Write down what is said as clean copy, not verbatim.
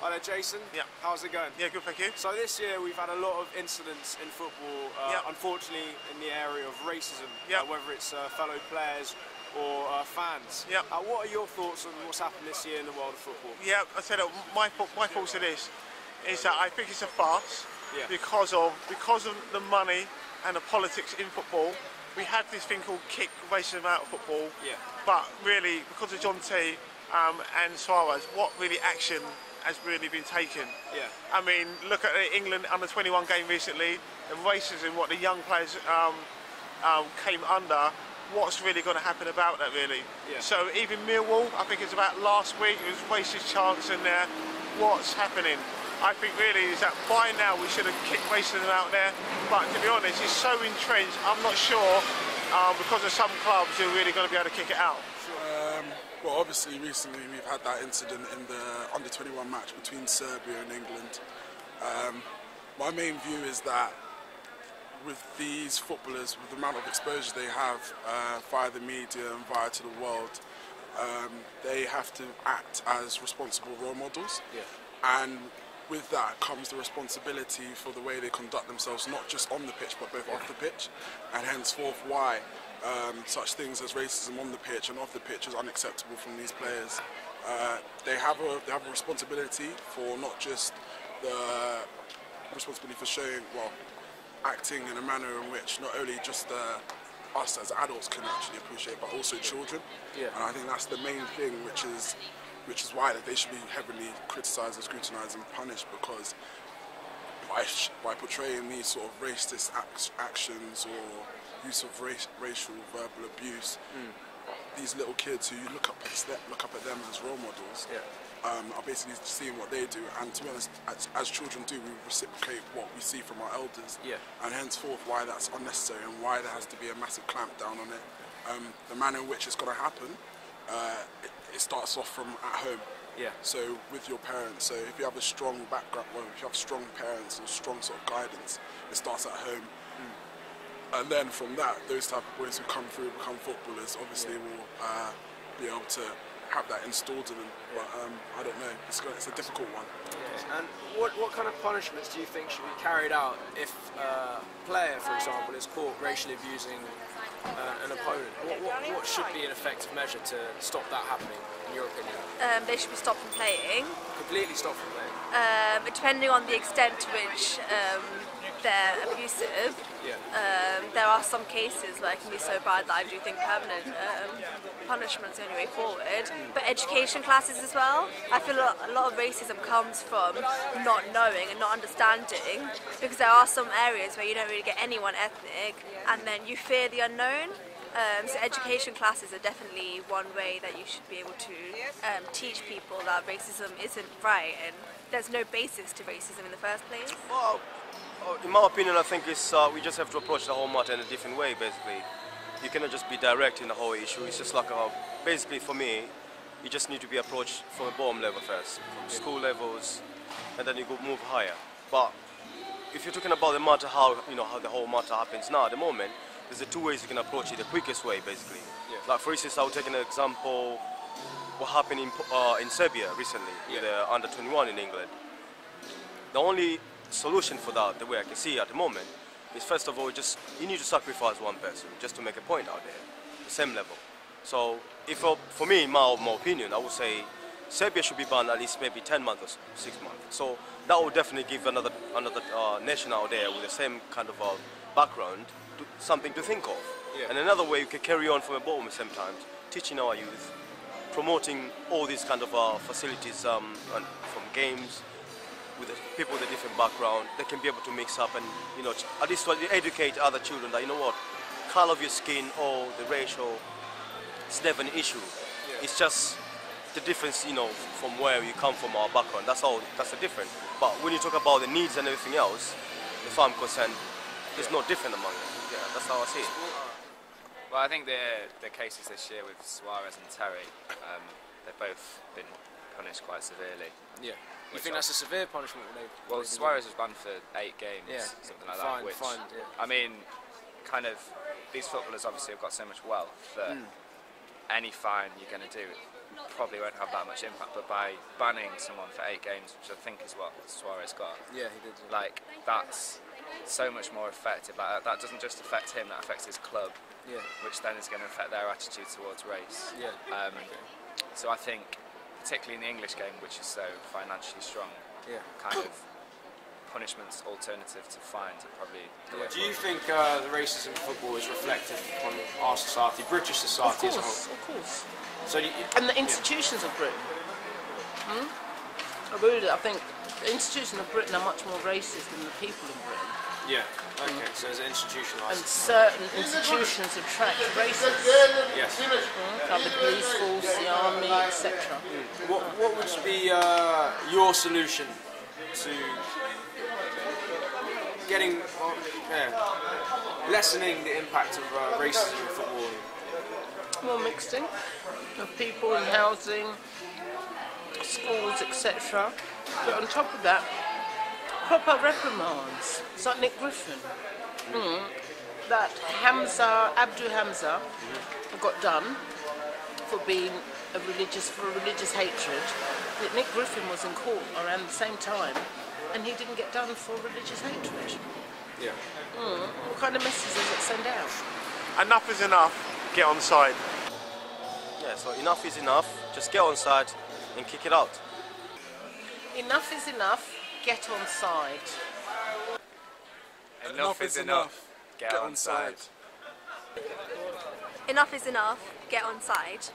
Hi there, Jason. Yeah. How's it going? Yeah, good, thank you. So this year we've had a lot of incidents in football, unfortunately in the area of racism, whether it's fellow players or fans. Yeah. What are your thoughts on what's happened this year in the world of football? Yeah, I said my thoughts to this is that I think it's a farce because of the money and the politics in football. We had this thing called kick racism out of football, but really because of John T and Suarez, what really action has really been taken? Yeah. I mean, look at the England under-21 game recently, the racism, what the young players came under. What's really going to happen about that, really? Yeah. So even Millwall, I think it's about last week, it was racist chants in there. What's happening? I think really is that by now we should have kicked racism out there, but to be honest, it's so entrenched, I'm not sure, because of some clubs who are really going to be able to kick it out. Well, obviously recently we've had that incident in the under-21 match between Serbia and England. My main view is that with these footballers, with the amount of exposure they have via the media and via to the world, they have to act as responsible role models. And with that comes the responsibility for the way they conduct themselves, not just on the pitch but both off the pitch, and henceforth why such things as racism on the pitch and off the pitch is unacceptable from these players. They have a responsibility for not just the responsibility for showing, well, acting in a manner in which not only just us as adults can actually appreciate, but also children. And I think that's the main thing, which is why that they should be heavily criticised and scrutinised and punished, because by portraying these sort of racist actions or use of racial verbal abuse, these little kids who you look up at them as role models are basically seeing what they do, and to be honest, as children do, we reciprocate what we see from our elders, and henceforth why that's unnecessary and why there has to be a massive clampdown on it. The manner in which it's going to happen, it starts off from at home. So with your parents, so if you have a strong background, well, if you have strong parents or strong sort of guidance, it starts at home. And then from that, those type of boys who come through, become footballers, obviously will be able to have that installed in them. But I don't know, it's a difficult one. And what kind of punishments do you think should be carried out if a player, for example, is caught racially abusing an opponent? What should be an effective measure to stop that happening, in your opinion? They should be stopped from playing. Completely stopped from playing? Depending on the extent to which they're abusive. There are some cases where it can be so bad that I do think permanent punishment's the only way forward. But education classes as well. I feel a lot of racism comes from not knowing and not understanding, because there are some areas where you don't really get anyone ethnic and then you fear the unknown. So education classes are definitely one way that you should be able to teach people that racism isn't right and there's no basis to racism in the first place. Well, in my opinion, I think it's, we just have to approach the whole matter in a different way, basically. You cannot just be direct in the whole issue. It's just like, basically for me, you just need to be approached from a bottom level first, from school levels, and then you go move higher. But if you're talking about the matter, how the whole matter happens now at the moment, there's the two ways you can approach it, the quickest way, basically. Like for instance, I would take an example, what happened in Serbia recently, with the under-21 in England. The only solution for that, the way I can see it at the moment, is first of all, just you need to sacrifice one person just to make a point out there, the same level. So, if for me, in my opinion, I would say Serbia should be banned at least maybe 10 months or 6 months. So that would definitely give another nation out there with the same kind of background something to think of. And another way you can carry on from a bottom sometimes, teaching our youth, promoting all these kind of facilities from games, with the people with a different background, they can be able to mix up and, at least educate other children that, color of your skin or the racial, it's never an issue. It's just the difference, from where you come from, our background. That's all, that's the difference. But when you talk about the needs and everything else, as far as I'm concerned, there's no different among them. That's how I see it. Well, I think the cases this year with Suarez and Terry, they've both been punished quite severely. You think that's a severe punishment? Well, Suarez was banned for 8 games, something like that. I mean, kind of, these footballers obviously have got so much wealth that any fine you're going to do probably won't have that much impact, but by banning someone for 8 games, which I think is what Suarez got, Yeah, he did. like, that's so much more effective. Like, that doesn't just affect him, that affects his club, Yeah. which then is going to affect their attitude towards race. Yeah. So I think, particularly in the English game, which is so financially strong, Yeah. kind of punishment's alternative to fines are probably the way Do you think the racism in football is reflective on our society, British society as a whole? Of course. So And the institutions of Britain. I think the institutions of Britain are much more racist than the people in Britain. yeah. Okay. So there's an institutionalised. And certain institutions attract racists, Yes. like the police force, the army, etc. What would be your solution to getting, lessening the impact of racism in football? More mixing of people in housing, schools, etc. But on top of that, proper reprimands. It's like Nick Griffin. That Abdul Hamza got done for being for religious hatred. That Nick Griffin was in court around the same time, and he didn't get done for religious hatred. Yeah. What kind of message does it send out? Enough is enough. Get on side. Yeah, so enough is enough. Just get on side and kick it out. Enough is enough. Get on side. Enough is enough. Get on side. Enough is enough. Get on side.